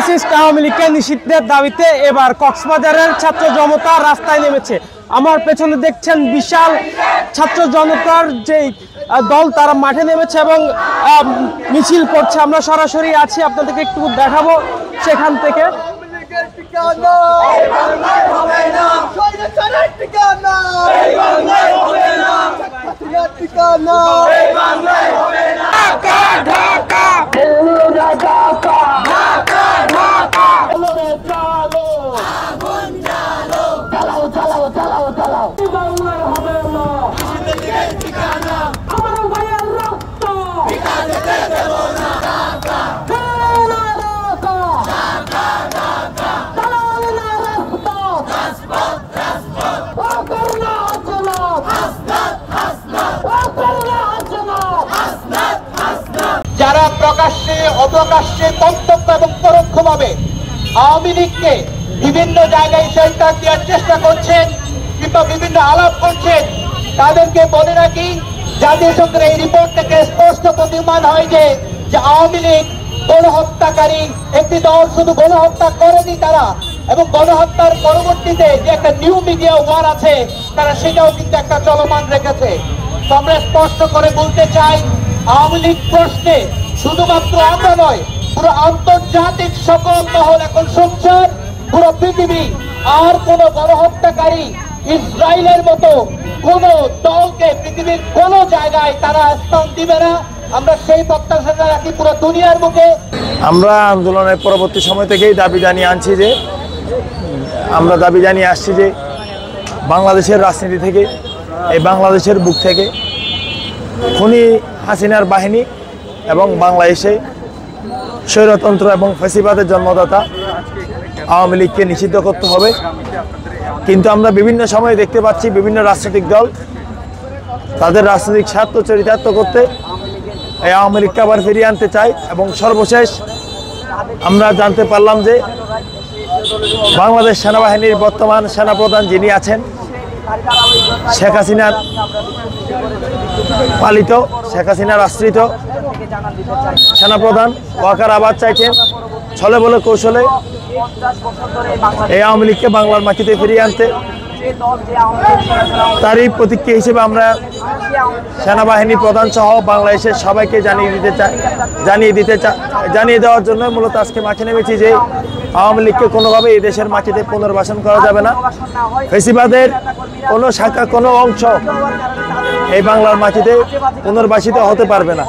Fascist Awami লীগকে নিষিদ্ধের দাবিতে এবার কক্সবাজারের ছাত্র জনতা রাস্তায় নেমেছে। আমার পেছনে দেখছেন বিশাল ছাত্র জনতার যে দল, তারা মাঠে নেমেছে এবং মিছিল করছে। আমরা সরাসরি আছি, আপনাদেরকে একটু দেখাবো সেখান থেকে। যারা প্রকাশ্যে অপ্রকাশ্যে মন্তব্য এবং পরোক্ষভাবে আওয়ামী লীগকে বিভিন্ন জায়গায় শেল্টার দেওয়ার চেষ্টা করছেন কিংবা বিভিন্ন আলাপ করছেন, তাদেরকে বলে রাখি, জাতিসংঘের এই রিপোর্ট থেকে স্পষ্ট প্রতিমান হয় যে আওয়ামী লীগ গণহত্যাকারী একটি দল। শুধু গণহত্যা করেনি তারা, এবং গণহত্যার পরবর্তীতে যে একটা নিউ মিডিয়া ওয়ার আছে, তারা সেটাও কিন্তু একটা চলমান রেখেছে। তো আমরা স্পষ্ট করে বলতে চাই, আওয়ামী লীগ প্রশ্নে শুধুমাত্র আমরা নয়, পুরো আন্তর্জাতিক সকল মহল এখন শুনছেন, পুরো পৃথিবী আর কোন গণহত্যাকারী ইসরায়েলের মতো কোন দলকে পৃথিবীর কোন জায়গায় তারা স্থান দিবে না। আমরা সেই প্রত্যাশা রাখি পুরো দুনিয়ার মুখে। আমরা আন্দোলনের পরবর্তী সময় থেকেই দাবি জানিয়ে আসছি যে বাংলাদেশের রাজনীতি থেকে, এই বাংলাদেশের বুক থেকে খুনি হাসিনার বাহিনী এবং বাংলাদেশে স্বৈরতন্ত্র এবং ফ্যাসিবাদের জন্মদাতা আওয়ামী লীগকে নিষিদ্ধ করতে হবে। কিন্তু আমরা বিভিন্ন সময় দেখতে পাচ্ছি বিভিন্ন রাজনৈতিক দল তাদের রাজনৈতিক স্বার্থ চরিতার্থ করতে এই আওয়ামী লীগকে আবার ফিরিয়ে আনতে চায়। এবং সর্বশেষ আমরা জানতে পারলাম যে বাংলাদেশ সেনাবাহিনীর বর্তমান সেনাপ্রধান যিনি আছেন, শেখ হাসিনার পালিত, শেখ হাসিনার আশ্রিত সেনাপ্রধান ওয়াকার আবাদ চাইছেন ছলে বলে কৌশলে এই আওয়ামী লীগকে বাংলার মাটিতে ফিরিয়ে আনতে। তারই প্রতিক্রিয়া হিসেবে আমরা সেনাবাহিনী প্রধান সহ বাংলাদেশের সবাইকে জানিয়ে দেওয়ার জন্য মূলত আজকে মাঠে নেমেছি যে আওয়ামী লীগকে কোনোভাবে এই দেশের মাটিতে পুনর্বাসন করা যাবে না। ফ্যাসিবাদের কোনো শাখা, কোনো অংশ এই বাংলার মাটিতে পুনর্বাসিত হতে পারবে না।